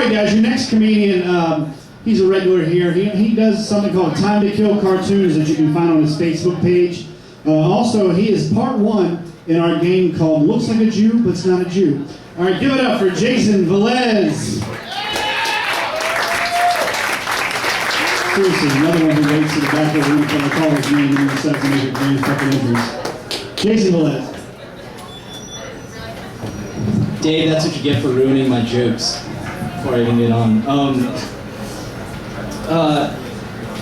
right, guys, your next comedian, he's a regular here. He does something called Time to Kill cartoons that you can find on his Facebook page. Also, he is part one in our game called Looks Like a Jew, But It's Not a Jew. All right, give it up for Jason Velez. Seriously, another one who waits in the back of the room until I call his name and decides to make a grand fucking entrance. Jason Velez. Dave, that's what you get for ruining my jokes before I even get on.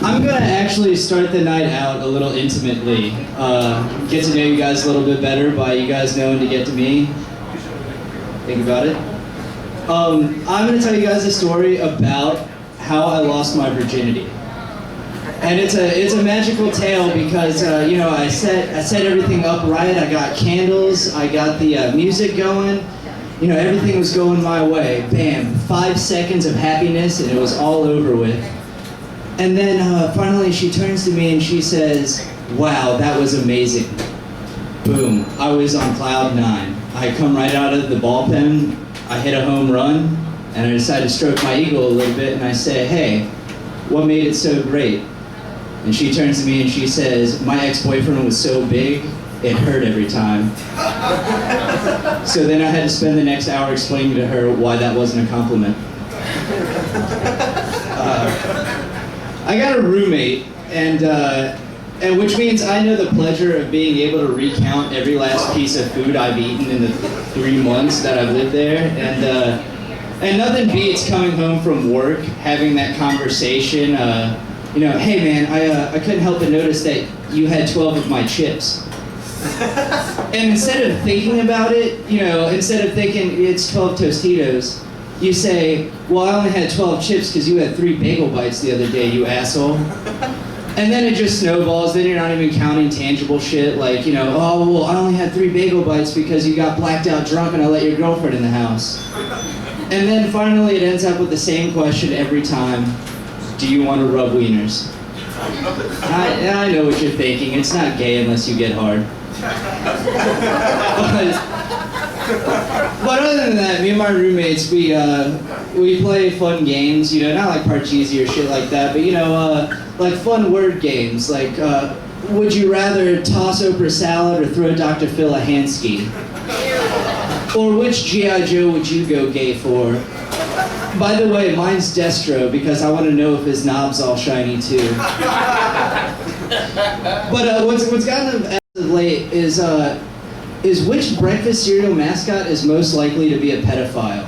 I'm gonna actually start the night out a little intimately. Get to know you guys a little bit better by you guys knowing to get to me. Think about it. I'm gonna tell you guys a story about how I lost my virginity. And it's a magical tale because you know, I set everything up right. I got candles, I got the music going. You know, everything was going my way. Bam, 5 seconds of happiness and it was all over with. And then finally she turns to me and she says, "Wow, that was amazing." Boom, I was on cloud 9. I come right out of the ball pen, I hit a home run, and I decided to stroke my ego a little bit and I say, "Hey, what made it so great?" And she turns to me and she says, "My ex-boyfriend was so big, it hurt every time." So then I had to spend the next hour explaining to her why that wasn't a compliment. I got a roommate, and which means I know the pleasure of being able to recount every last piece of food I've eaten in the 3 months that I've lived there, and nothing beats coming home from work, having that conversation. You know, "Hey man, I couldn't help but notice that you had 12 of my chips." And instead of thinking about it, you know, instead of thinking it's 12 Tostitos, you say, "Well, I only had 12 chips because you had 3 bagel bites the other day, you asshole." And then it just snowballs. Then you're not even counting tangible shit like, you know, "Oh, well, I only had 3 bagel bites because you got blacked out drunk and I let your girlfriend in the house." And then finally it ends up with the same question every time. "Do you want to rub wieners?" I know what you're thinking. It's not gay unless you get hard. But other than that, me and my roommates, we play fun games, you know, not like Parcheesi or shit like that, but you know, like fun word games, like would you rather toss Oprah salad or throw Dr. Phil a hand ski? Or which G.I. Joe would you go gay for? By the way, mine's Destro because I want to know if his knob's all shiny too. But what's gotten as of late is which breakfast cereal mascot is most likely to be a pedophile?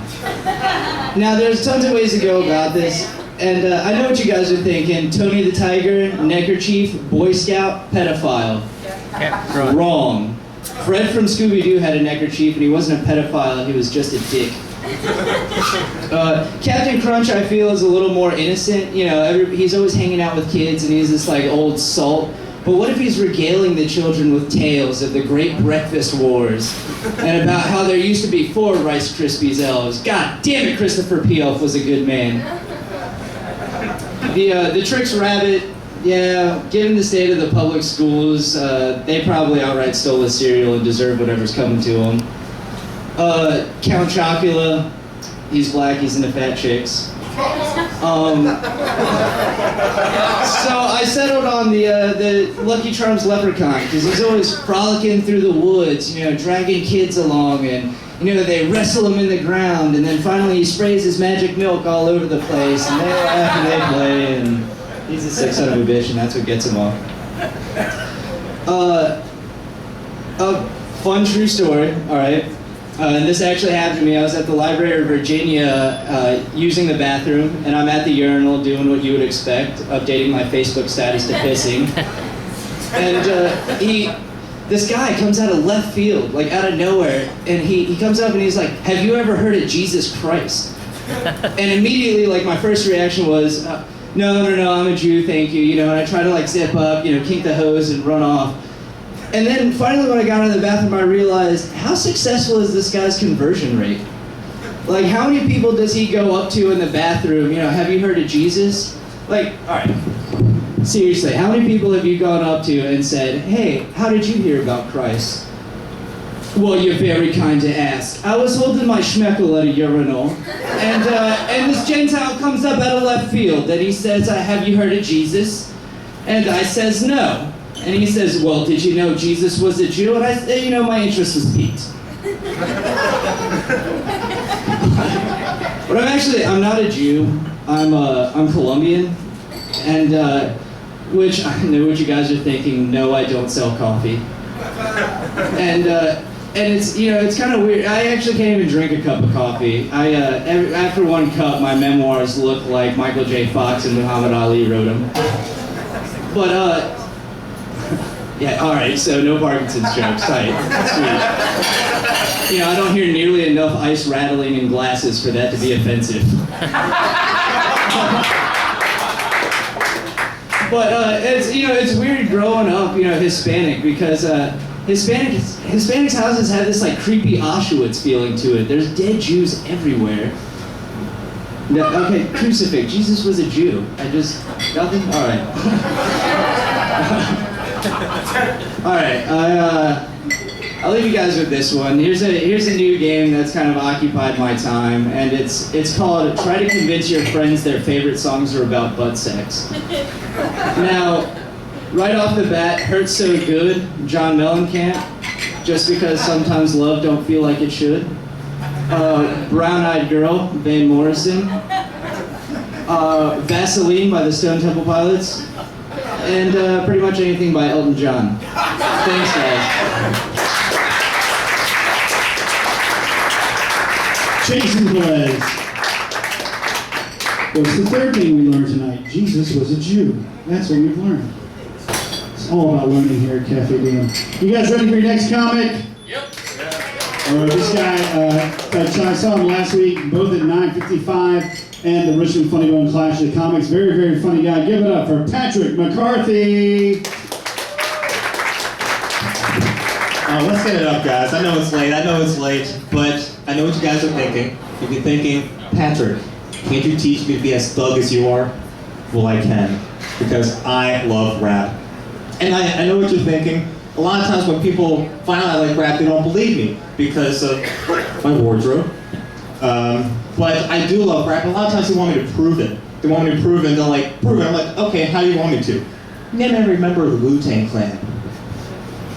Now, there's tons of ways to go about this, and I know what you guys are thinking. Tony the Tiger, Neckerchief, Boy Scout, pedophile. Wrong. Fred from Scooby-Doo had a neckerchief, and he wasn't a pedophile, he was just a dick. Captain Crunch, I feel, is a little more innocent. You know, he's always hanging out with kids, and he's this like old salt. But what if he's regaling the children with tales of the great breakfast wars and about how there used to be 4 Rice Krispies elves? God damn it, Christopher P. Elf was a good man. The Trix Rabbit, yeah, given the state of the public schools, they probably outright stole the cereal and deserve whatever's coming to them. Count Chocula, he's black, he's into fat chicks. So I settled on the Lucky Charms leprechaun because he's always frolicking through the woods, you know, dragging kids along, and you know, they wrestle him in the ground, and then finally he sprays his magic milk all over the place, and they laugh and they play, and he's a sick son of a bitch, and that's what gets him off. A fun true story, all right. And this actually happened to me. I was at the Library of Virginia using the bathroom, and I'm at the urinal doing what you would expect, updating my Facebook status to pissing. And this guy comes out of left field, like out of nowhere, and he comes up and he's like, "Have you ever heard of Jesus Christ?" And immediately, like, my first reaction was, no, I'm a Jew, thank you, you know, and I try to like zip up, you know, kink the hose and run off. And then finally when I got out of the bathroom, I realized, how successful is this guy's conversion rate? Like, how many people does he go up to in the bathroom, you know, "Have you heard of Jesus?" Like, all right, seriously, how many people have you gone up to and said, "Hey, how did you hear about Christ?" Well, you're very kind to ask. I was holding my schmeckle at a urinal, and this Gentile comes up out of left field, and he says, have you heard of Jesus? And I says, no. And he says, well, did you know Jesus was a Jew? And I said, you know, my interest was piqued. But I'm not a Jew. I'm Colombian, and which I know what you guys are thinking. No, I don't sell coffee. And it's, you know, it's kind of weird. I actually can't even drink a cup of coffee. After one cup, my memoirs look like Michael J. Fox and Muhammad Ali wrote them. But yeah, all right. So no Parkinson's jokes. Tight, sweet. You know, I don't hear nearly enough ice rattling in glasses for that to be offensive. But it's, you know, it's weird growing up, you know, Hispanic, because Hispanics houses have this like creepy Auschwitz feeling to it. There's dead Jews everywhere. No, okay, crucifix. Jesus was a Jew. Nothing? All right. All right, I'll leave you guys with this one. Here's a new game that's kind of occupied my time, and it's called Try to Convince Your Friends Their Favorite Songs Are About Butt Sex. Now, right off the bat, Hurts So Good, John Mellencamp, Just Because Sometimes Love Don't Feel Like It Should, Brown Eyed Girl, Van Morrison, Vaseline by the Stone Temple Pilots, and pretty much anything by Elton John. Thanks, guys. Jason Velez. What's the third thing we learned tonight? Jesus was a Jew. That's what we've learned. It's all about learning here at Cafe Diem. You guys ready for your next comic? Yep. This guy, I saw him last week, both at 9:55 and the Richmond Funny Bone Clash of the Comics. Very, very funny guy. Give it up for Patrick McCarthy. Let's get it up, guys. I know it's late, but I know what you guys are thinking. You'll be thinking, Patrick, can't you teach me to be as thug as you are? Well, I can, because I love rap. And I know what you're thinking. A lot of times when people find out I like rap, they don't believe me because of my wardrobe. But I do love rap. A lot of times they want me to prove it. They want me to prove it, and they're like, prove it. I'm like, okay, how do you want me to? Name every member of the Wu-Tang Clan.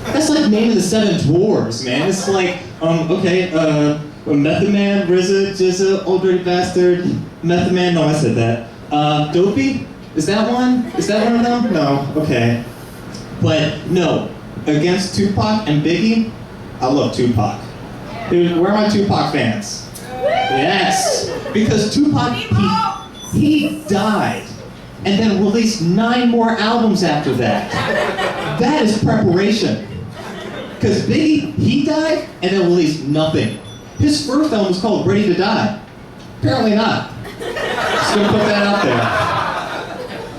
That's like naming the Seven Dwarves, man. It's like, Method Man, RZA, Jizza, Old Dirty Bastard, Method Man, no, I said that. Dopey? Is that one? Is that one of them? No, okay. But no, against Tupac and Biggie, I love Tupac. Dude, where are my Tupac fans? Yes, because Tupac, he died and then released 9 more albums after that. That is preparation. Because Biggie, he died and then released nothing. His first album was called Ready to Die. Apparently not. Just gonna put that out there.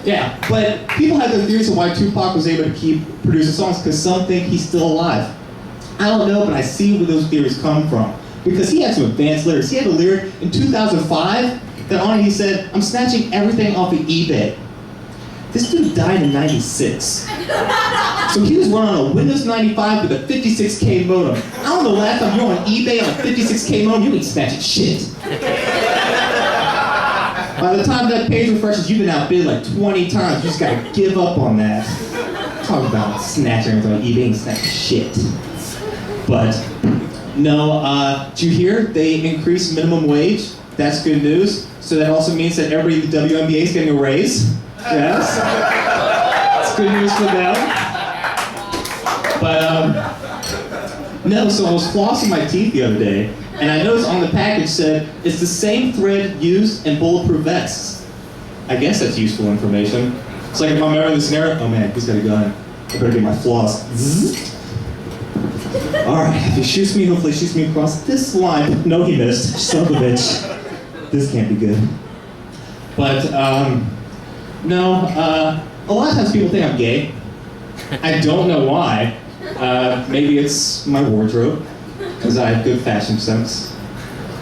Yeah, but people have their theories of why Tupac was able to keep producing songs, because some think he's still alive. I don't know, but I see where those theories come from. Because he had some advanced lyrics. He had a lyric in 2005 that on it he said, "I'm snatching everything off of eBay." This dude died in 96. So he was running on a Windows 95 with a 56K modem. I don't know the last time you're on eBay on a 56K modem, you ain't snatching shit. By the time that page refreshes, you've been outbid like 20 times. You just gotta give up on that. Talk about snatching everything on eBay and snatching shit. But no, did you hear they increased minimum wage? That's good news. So that also means that everybody in the WNBA is getting a raise. Yes. It's good news for them. But no, so I was flossing my teeth the other day, and I noticed on the package said it's the same thread used in bulletproof vests. I guess that's useful information. It's like if I'm ever in the scenario, oh man, he's got a gun. I better get my floss. Alright, if he shoots me, hopefully he shoots me across this line. No, he missed. Son of a bitch. This can't be good. But, no, a lot of times people think I'm gay. I don't know why. Maybe it's my wardrobe, because I have good fashion sense.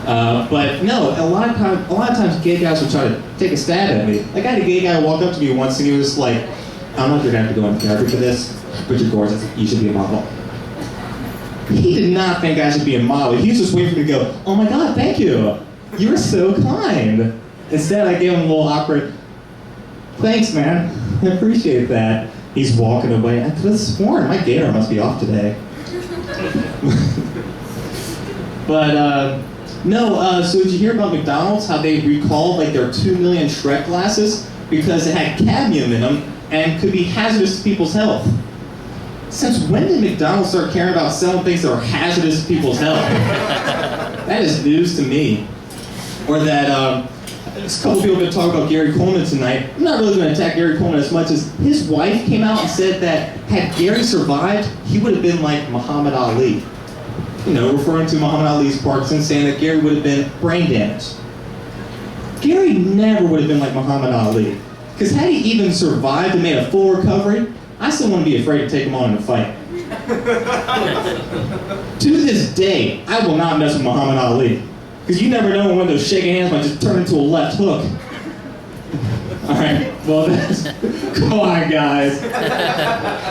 But no, a lot of times gay guys will try to take a stab at me. Like I had a gay guy walk up to me once and he was like, I don't know if you're gonna have to go into therapy for this, but you're gorgeous, you should be a model. He did not think I should be a model. He was just waiting for me to go, "Oh my God, thank you. You were so kind." Instead, I gave him a little awkward, "Thanks, man. I appreciate that." He's walking away. I could have sworn my gator must be off today. But, no, so did you hear about McDonald's? How they recalled like their 2 million Shrek glasses because it had cadmium in them and could be hazardous to people's health. Since when did McDonald's start caring about selling things that are hazardous to people's health? That is news to me. Or that, a couple people have been talking about Gary Coleman tonight. I'm not really going to attack Gary Coleman as much as his wife came out and said that had Gary survived, he would have been like Muhammad Ali. You know, referring to Muhammad Ali's Parkinson's, saying that Gary would have been brain damaged. Gary never would have been like Muhammad Ali. Because had he even survived and made a full recovery, I still wouldn't be afraid to take him on in a fight. To this day, I will not mess with Muhammad Ali. Because you never know when one of those shaking hands might just turn into a left hook. Alright, well that's... Come on, guys.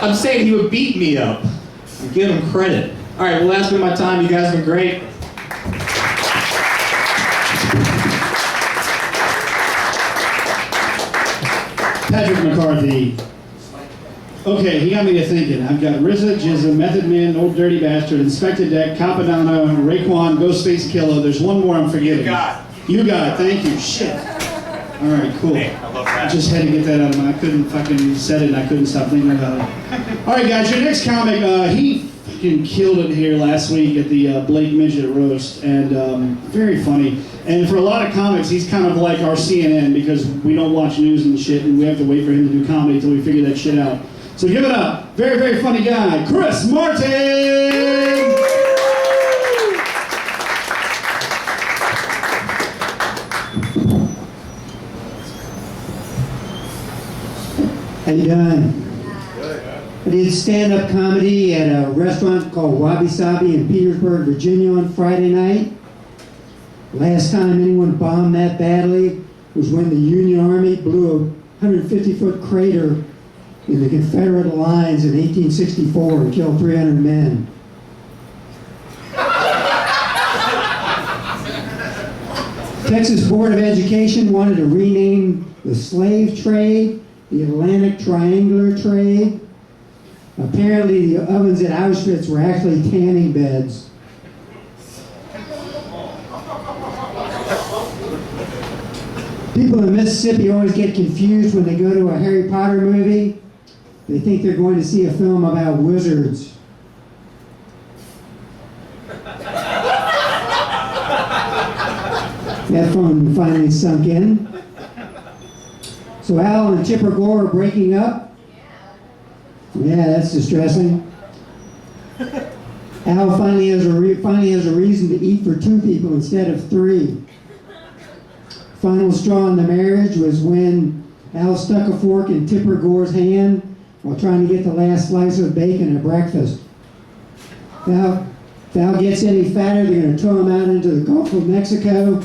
I'm saying he would beat me up. Give him credit. Alright, well that's been my time. You guys have been great. Patrick McCarthy. Okay, he got me to thinking. I've got RZA, Jizza, Method Man, Old Dirty Bastard, Inspector Deck, Capadonna, Raekwon, Ghostface Killer. There's one more I'm forgetting. You got it. Thank you. Shit. All right, cool. Hey, I love that. I just had to get that out of my... I couldn't fucking said it and I couldn't stop thinking about it. All right, guys, your next comic, he fucking killed it here last week at the Blake Midget Roast, and very funny. And for a lot of comics, he's kind of like our CNN because we don't watch news and shit, and we have to wait for him to do comedy until we figure that shit out. So give it up. Very, very funny guy, Chris Martin! How you doing? I did stand-up comedy at a restaurant called Wabi Sabi in Petersburg, Virginia on Friday night. Last time anyone bombed that badly was when the Union Army blew a 150-foot crater in the Confederate lines in 1864 and killed 300 men. Texas Board of Education wanted to rename the slave trade the Atlantic Triangular Trade. Apparently the ovens at Auschwitz were actually tanning beds. People in Mississippi always get confused when they go to a Harry Potter movie. They think they're going to see a film about wizards. That phone finally sunk in. So Al and Chipper Gore are breaking up. Yeah, that's distressing. Al finally has a reason to eat for 2 people instead of 3. Final straw in the marriage was when Al stuck a fork in Tipper Gore's hand while trying to get the last slice of bacon at breakfast. If Al gets any fatter, they're going to throw him out into the Gulf of Mexico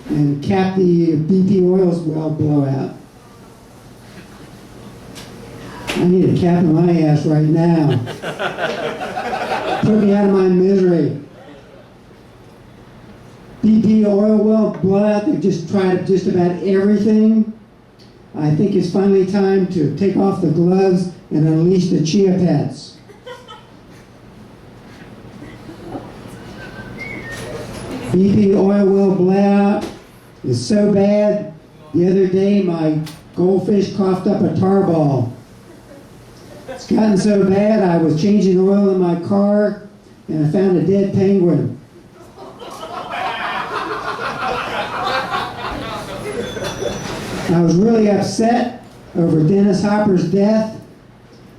and cap the BP oil well blowout. I need a cap in my ass right now. Put me out of my misery. BP oil well blowout, they've just tried just about everything. I think it's finally time to take off the gloves and unleash the chia pets. BP oil well blowout is so bad, the other day my goldfish coughed up a tarball. It's gotten so bad I was changing oil in my car and I found a dead penguin. I was really upset over Dennis Hopper's death.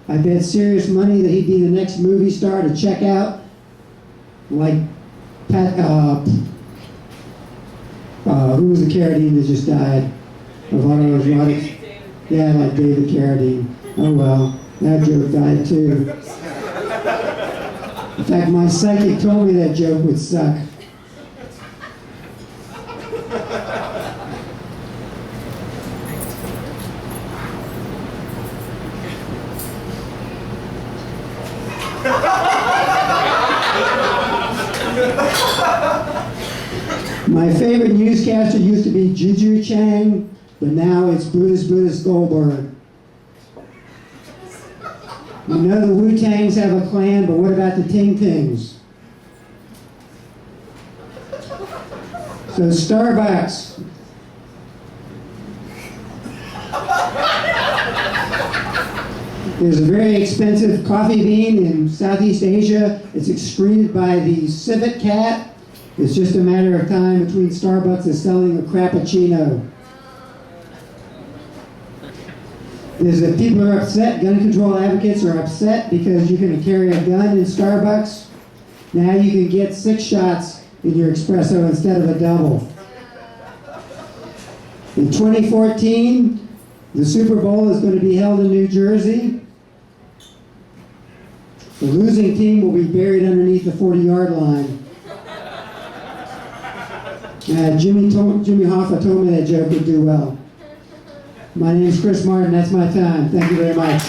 I bet serious money that he'd be the next movie star to check out, like who was the Carradine that just died? Of autoerotic. Yeah, like David Carradine. Oh well, that joke died too. In fact, my psychic told me that joke would suck. My favorite newscaster used to be Juju Chang, but now it's Brutus Goldberg. You know the Wu-Tangs have a clan, but what about the Ting-Tings? So Starbucks. There's a very expensive coffee bean in Southeast Asia. It's excreted by the civet cat. It's just a matter of time between Starbucks is selling a Frappuccino. People are upset, gun control advocates are upset because you can carry a gun in Starbucks. Now you can get 6 shots in your espresso instead of a double. In 2014, the Super Bowl is going to be held in New Jersey. The losing team will be buried underneath the 40-yard line. Jimmy Hoffa told me that joke would do well. My name is Chris Martin. That's my time. Thank you very much.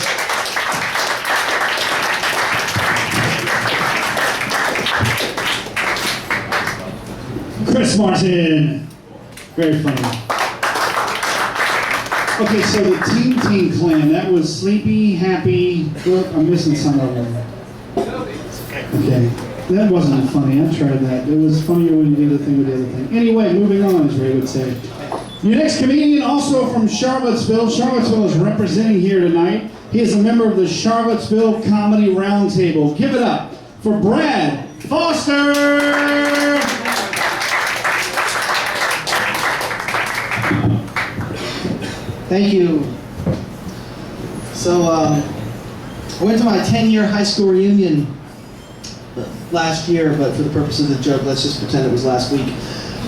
Chris Martin. Very funny. Okay, so the Teen Clan, that was Sleepy, Happy, I'm missing some of them. Okay, that wasn't funny. I tried that. It was funnier when you did the thing with the other thing. Anyway, moving on, as Ray would say. Your next comedian, also from Charlottesville. Charlottesville is representing here tonight. He is a member of the Charlottesville Comedy Roundtable. Give it up for Brad Foster! Thank you. So, I went to my 10-year high school reunion last year, but for the purpose of the joke, let's just pretend it was last week.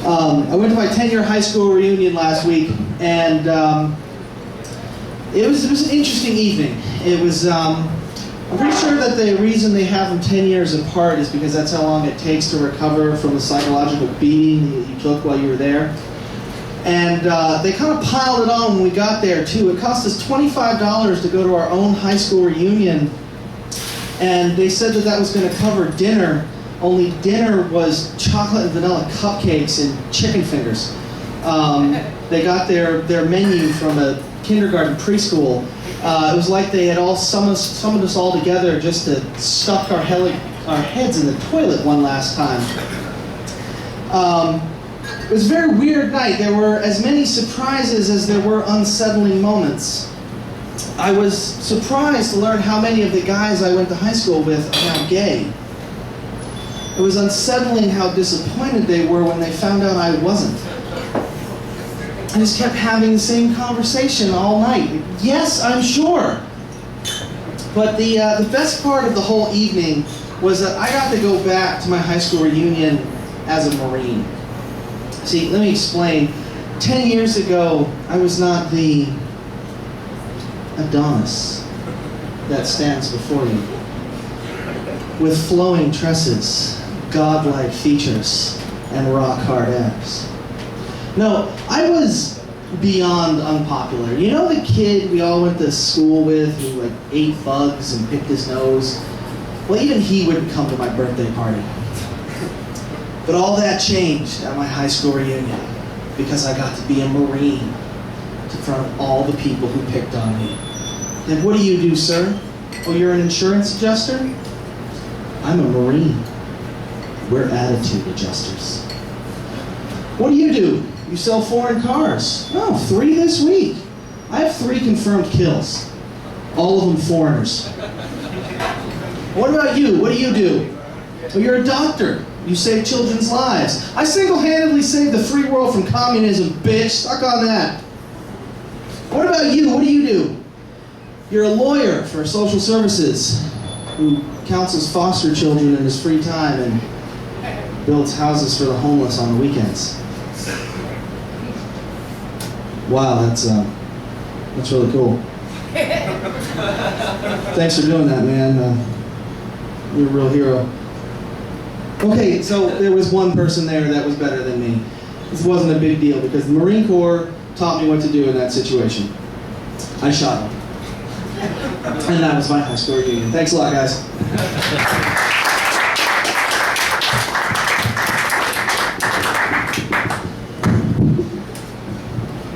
I went to my 10-year high school reunion last week, and it was an interesting evening. It was, I'm pretty sure that the reason they have them 10 years apart is because that's how long it takes to recover from the psychological beating that you took while you were there. And they kind of piled it on when we got there, too. It cost us $25 to go to our own high school reunion, and they said that that was going to cover dinner, only dinner was chocolate and vanilla cupcakes and chicken fingers. They got their menu from a kindergarten preschool. It was like they had all summoned us all together just to stuff our heads in the toilet one last time. It was a very weird night. There were as many surprises as there were unsettling moments. I was surprised to learn how many of the guys I went to high school with are now gay. It was unsettling how disappointed they were when they found out I wasn't. I just kept having the same conversation all night. Yes, I'm sure. But the best part of the whole evening was that I got to go back to my high school reunion as a Marine. See, let me explain. 10 years ago, I was not the Adonis that stands before you, with flowing tresses, godlike features, and rock-hard abs. No, I was beyond unpopular. You know the kid we all went to school with who like ate bugs and picked his nose? Well, even he wouldn't come to my birthday party. But all that changed at my high school reunion because I got to be a Marine in front of all the people who picked on me. And what do you do, sir? Oh, you're an insurance adjuster? I'm a Marine. We're attitude adjusters. What do? You sell foreign cars. Oh, 3 this week. I have 3 confirmed kills. All of them foreigners. What about you? What do you do? Well, you're a doctor. You save children's lives. I single-handedly saved the free world from communism, bitch. Suck on that. What about you? What do you do? You're a lawyer for social services who counsels foster children in his free time and builds houses for the homeless on the weekends. Wow, that's really cool. Thanks for doing that, man. You're a real hero. Okay, so there was one person there that was better than me. This wasn't a big deal because the Marine Corps taught me what to do in that situation. I shot him. And that was my high school reunion. Thanks a lot, guys.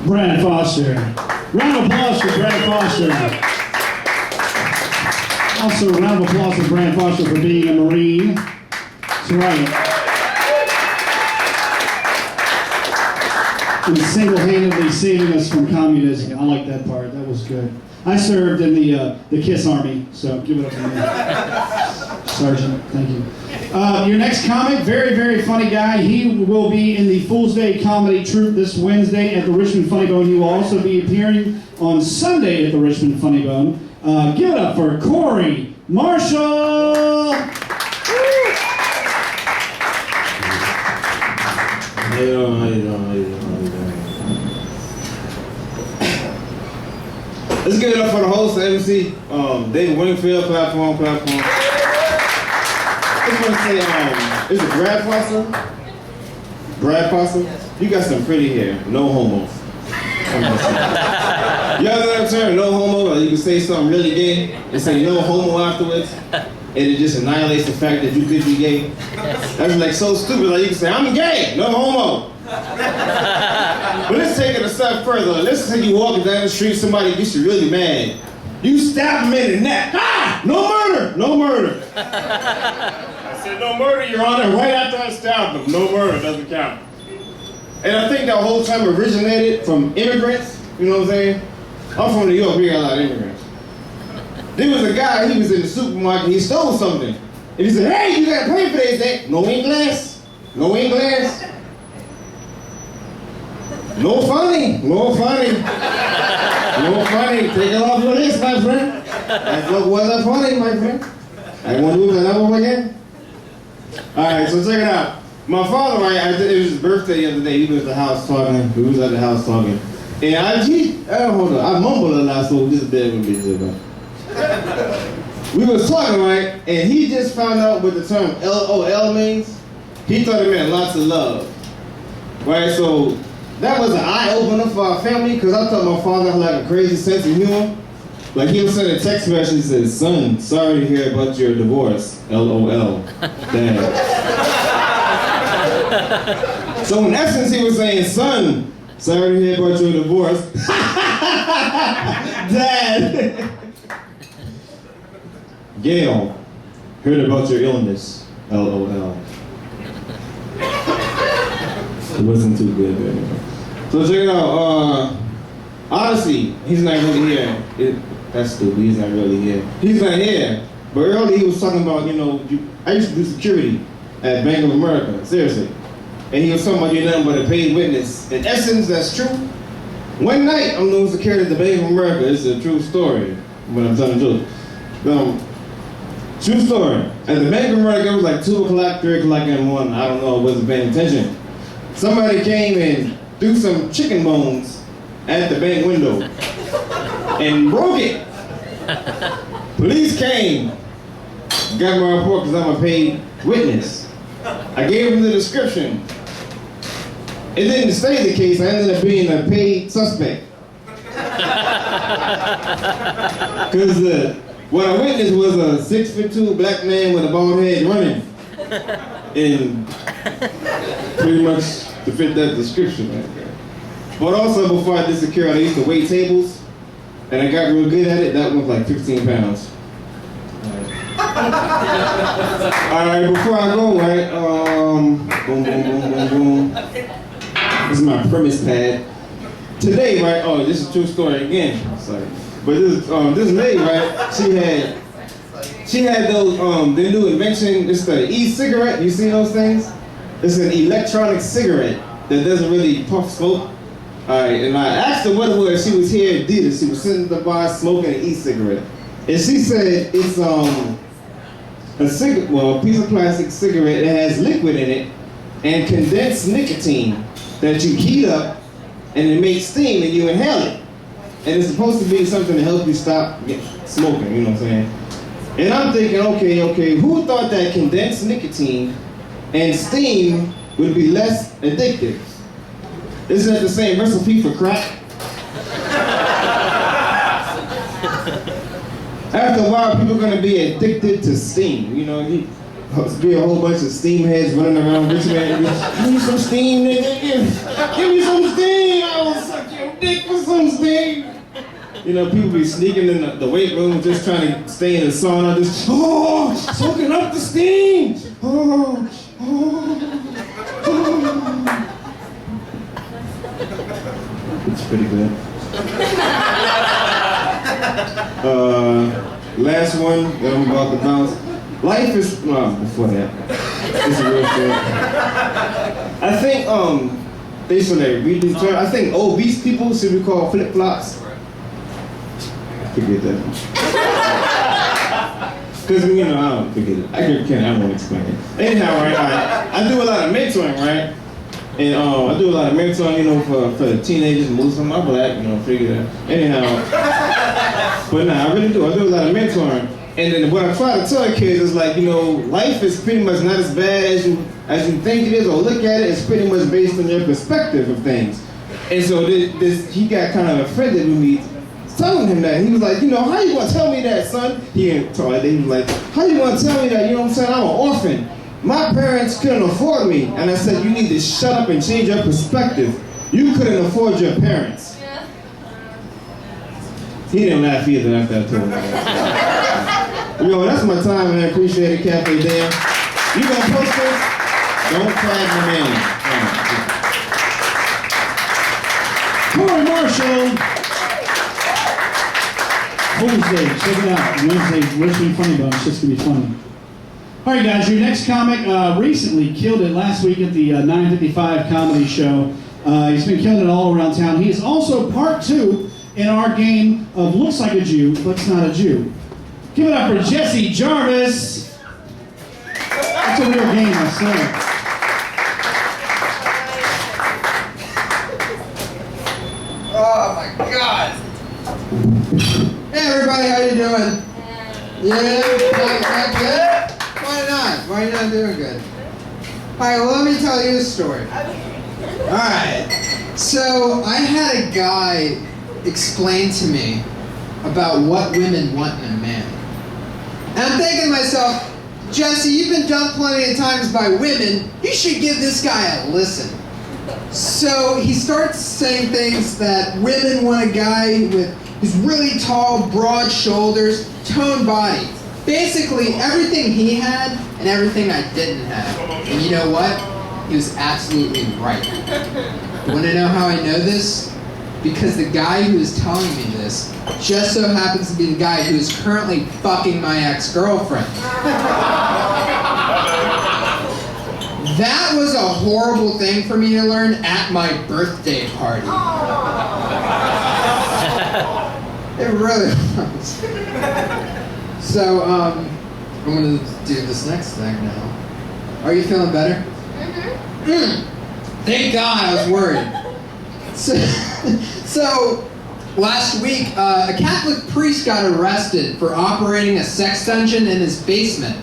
Brad Foster. Round of applause for Brad Foster. Also, a round of applause for Brad Foster for being a Marine. That's right. And single-handedly saving us from communism. I like that part. That was good. I served in the KISS Army, so give it up for me. Sergeant, thank you. Your next comic, very, very funny guy. He will be in the Fool's Day Comedy Troupe this Wednesday at the Richmond Funny Bone. He will also be appearing on Sunday at the Richmond Funny Bone. Give it up for Corey Marshall! How you doing? Let's give it up for the host, the MC, David Wingfield, platform. I just want to say, is it Brad Foster? Brad Foster? You got some pretty hair, no homo. You ever heard that term, no homo? Or you can say something really gay and say no homo afterwards, and it just annihilates the fact that you could be gay. That's like so stupid. Like you can say, I'm gay, no homo. But let's take it a step further. Let's say you walking down the street, somebody gets you really mad. You stab him in the neck. Ah! No murder! No murder! I said no murder, Your Honor, right after I stabbed him. No murder, doesn't count. And I think that whole time originated from immigrants, you know what I'm saying? I'm from New York, we got a lot of immigrants. There was a guy, he was in the supermarket, he stole something. And he said, hey, you gotta pay for this thing. No English? No English? No funny, no funny. No funny, take it off your list, my friend. That joke wasn't funny, my friend. I want to do that one again. All right, so check it out. My father, right, it was his birthday the other day. He was at the house talking. We was at the house talking. And hold on, I mumbled a lot, so just bear with me. We was talking, right, and he just found out what the term LOL means. He thought it meant lots of love, right? So that was an eye-opener for our family, because I thought my father had like a crazy sense of humor. Like he'll send a text message that says, son, sorry to hear about your divorce, LOL, Dad. So in essence, he was saying, son, sorry to hear about your divorce, Dad. Gail, heard about your illness, LOL. It wasn't too good, but anyway. So check it out, Odyssey, he's not really here. That's stupid, he's not really here. He's not here, but earlier he was talking about, you know, I used to do security at Bank of America, seriously. And he was talking about you're nothing but a paid witness. In essence, that's true. One night, I'm doing security at the Bank of America. It's a true story, but I'm telling the truth. True story. At the Bank of America, it was like 2 o'clock, 3 o'clock in the morning. I don't know, I wasn't paying attention. Somebody came and threw some chicken bones at the bank window and broke it. Police came, got my report because I'm a paid witness. I gave them the description. It didn't stay the case. I ended up being a paid suspect. Because what I witnessed was a 6'2" black man with a bald head running. And pretty much to fit that description right there. But also before I did security, I used to wait tables. And I got real good at it. That was like 15 pounds. Alright, before I go, right, boom. This is my premise pad. Today, right, oh, this is a true story again. Sorry. But this lady, right, she had those, the new invention, it's the e-cigarette, you see those things? It's an electronic cigarette that doesn't really puff smoke. Alright, and I asked her what it was. She was here at Diem. She was sitting at the bar smoking an e-cigarette. And she said it's a piece of plastic cigarette that has liquid in it and condensed nicotine that you heat up and it makes steam and you inhale it. And it's supposed to be something to help you stop smoking, you know what I'm saying? And I'm thinking, okay, who thought that condensed nicotine and steam would be less addictive? Isn't that the same recipe for crack? After a while, people are going to be addicted to steam. You know, there'll be a whole bunch of steam heads running around Richmond. Give me some steam, nigga. Give me some steam. I will suck your dick. dick for some Sting. You know, people be sneaking in the weight room just trying to stay in the sauna, just, oh, soaking up the steam. Oh. It's pretty good. Last one that I'm about to bounce. Life is, before that, it's a real shit. I think, they should read these terms. I think obese people should be called flip-flops. Forget that. Because, you know, I don't forget it. I won't explain it. Anyhow, right, I do a lot of mentoring, right? And I do a lot of mentoring, you know, for the teenagers and Muslims. I'm black, you know, figure that. Anyhow, but nah, I really do. I do a lot of mentoring. And then what I try to tell kids is like, you know, life is pretty much not as bad as you think it is or look at it. It's pretty much based on your perspective of things. And so he got kind of offended with me telling him that. He was like, you know, how you gonna tell me that, son? He didn't tell me that. He was like, how you gonna tell me that? You know what I'm saying? I'm an orphan. My parents couldn't afford me. And I said, you need to shut up and change your perspective. You couldn't afford your parents. Yeah. He didn't laugh either after I told him that. Yo, that's my time, man. Appreciate it, Cafe Diem. You gonna post this? Don't tag my name. Corey Marshall. Wednesday, check it out. Wednesday, Richmond Funny Bone. It's just gonna be funny. All right, guys. Your next comic recently killed it last week at the 955 comedy show. He's been killing it all around town. He is also part 2 in our game of Looks Like a Jew, but it's not a Jew. Give it up for Jesse Jarvis. That's a real game, I swear. Oh my God! Hey everybody, how you doing? Yeah, not good? Why not? Why are you not doing good? Alright, well let me tell you a story. Alright, so I had a guy explain to me about what women want in a man. And I'm thinking to myself, Jesse, you've been dumped plenty of times by women. You should give this guy a listen. So he starts saying things that women want a guy who's really tall, broad shoulders, toned body. Basically everything he had and everything I didn't have. And you know what? He was absolutely right. Want to know how I know this? Because the guy who is telling me this just so happens to be the guy who is currently fucking my ex-girlfriend. That was a horrible thing for me to learn at my birthday party. It really was. So, I'm gonna do this next thing now. Are you feeling better? Thank God, I was worried. So last week, a Catholic priest got arrested for operating a sex dungeon in his basement.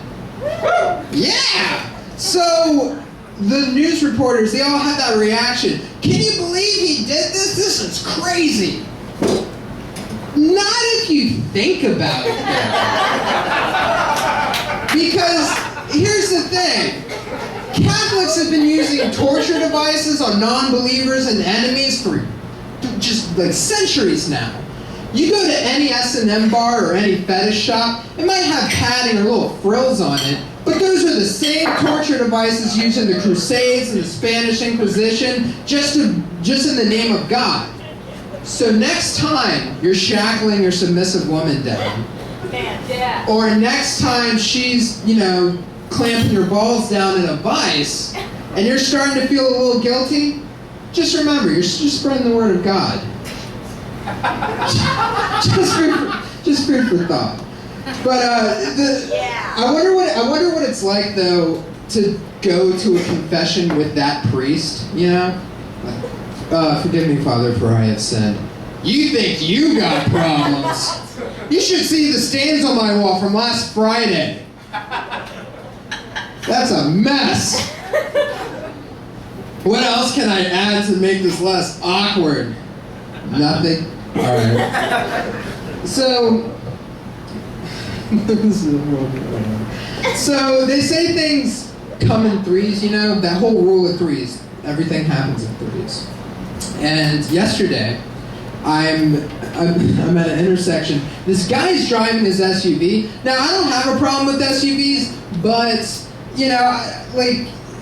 Yeah! So the news reporters, they all had that reaction. Can you believe he did this? This is crazy. Not if you think about it, though. Because here's the thing. Catholics have been using torture devices on non-believers and enemies for just like centuries now. You go to any S&M bar or any fetish shop, it might have padding or little frills on it, but those are the same torture devices used in the Crusades and the Spanish Inquisition, just in the name of God. So next time you're shackling your submissive woman down, or next time she's, you know, clamping your balls down in a vice, and you're starting to feel a little guilty, just remember, you're just spreading the word of God. just food for thought. But I wonder what it's like though to go to a confession with that priest. You know, forgive me, Father, for I have sinned. You think you got problems? You should see the stains on my wall from last Friday. That's a mess. What else can I add to make this less awkward? Nothing? Alright. So, so they say things come in threes, you know, that whole rule of threes. Everything happens in threes. And yesterday, I'm at an intersection. This guy's driving his SUV. Now I don't have a problem with SUVs, but you know,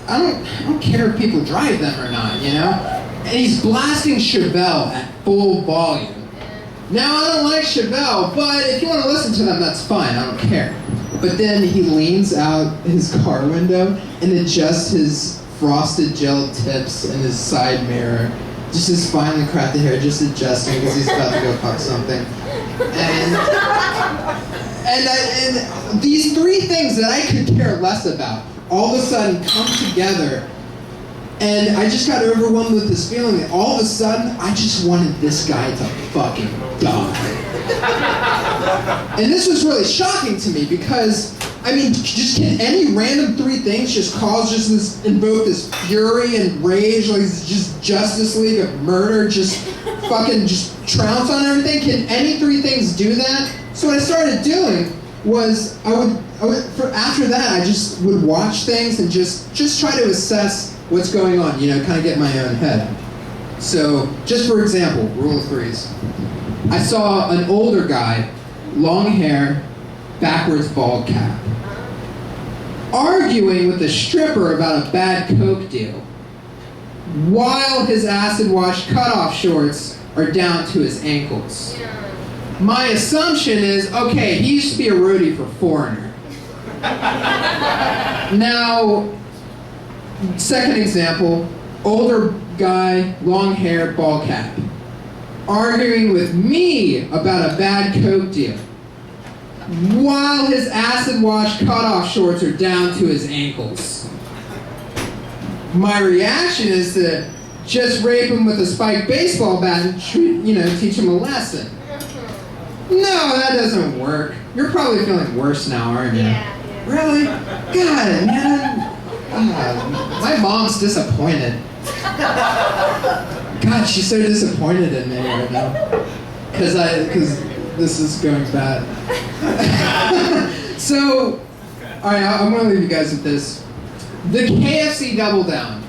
I don't care if people drive them or not, you know. And he's blasting Chevelle at full volume. Now I don't like Chevelle, but if you want to listen to them, that's fine. I don't care. But then he leans out his car window and adjusts his frosted gel tips in his side mirror. Just his finely crafted hair, just adjusting because he's about to go fuck something. And these three things that I could care less about all of a sudden come together, and I just got overwhelmed with this feeling that all of a sudden I just wanted this guy to fucking die. And this was really shocking to me because, I mean, just can any random three things just cause just this, invoke this fury and rage, like just Justice League of murder, just fucking just trounce on everything? Can any three things do that? So what I started doing was I would after that I just would watch things and just try to assess what's going on, you know, kind of get my own head. So just for example, rule of threes. I saw an older guy, long hair, backwards bald cap, arguing with a stripper about a bad Coke deal, while his acid-washed cutoff shorts are down to his ankles. My assumption is, okay, he used to be a roadie for Foreigner. Now, second example, older guy, long hair, bald cap, arguing with me about a bad Coke deal, while his acid-washed cutoff shorts are down to his ankles. My reaction is to just rape him with a spiked baseball bat and teach him a lesson. No, that doesn't work. You're probably feeling worse now, aren't you? Yeah. Really? God, man. My mom's disappointed. God, she's so disappointed in me right now. Because this is going bad. So, alright, I'm going to leave you guys with this. The KFC Double Down.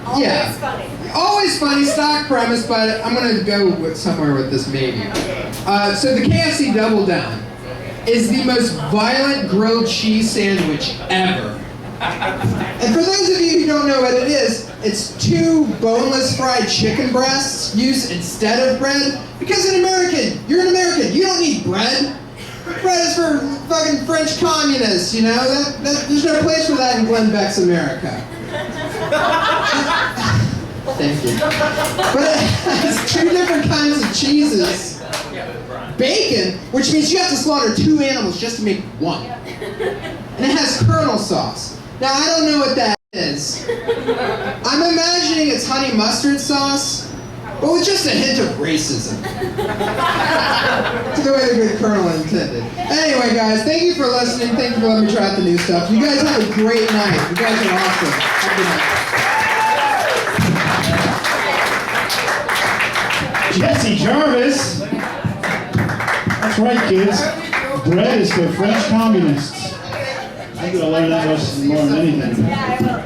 Always funny. Always funny, stock premise, but I'm going to go somewhere with this maybe. So the KFC Double Down is the most violent grilled cheese sandwich ever. And for those of you who don't know what it is, it's 2 boneless fried chicken breasts used instead of bread. Because you're an American, you don't need bread. Bread is for fucking French communists, you know? There's no place for that in Glenn Beck's America. Thank you. But it has 2 different kinds of cheeses. Bacon, which means you have to slaughter 2 animals just to make 1. And it has Colonel sauce. Now, I don't know what that is. I'm imagining it's honey mustard sauce, but with just a hint of racism. To the way the good Colonel intended. Anyway, guys, thank you for listening. Thank you for letting me try out the new stuff. You guys have a great night. You guys are awesome. Have a good night. Jesse Jarvis. That's right, kids. Bread is for French communists. I'm going to learn that lesson more than anything. Yeah, I will.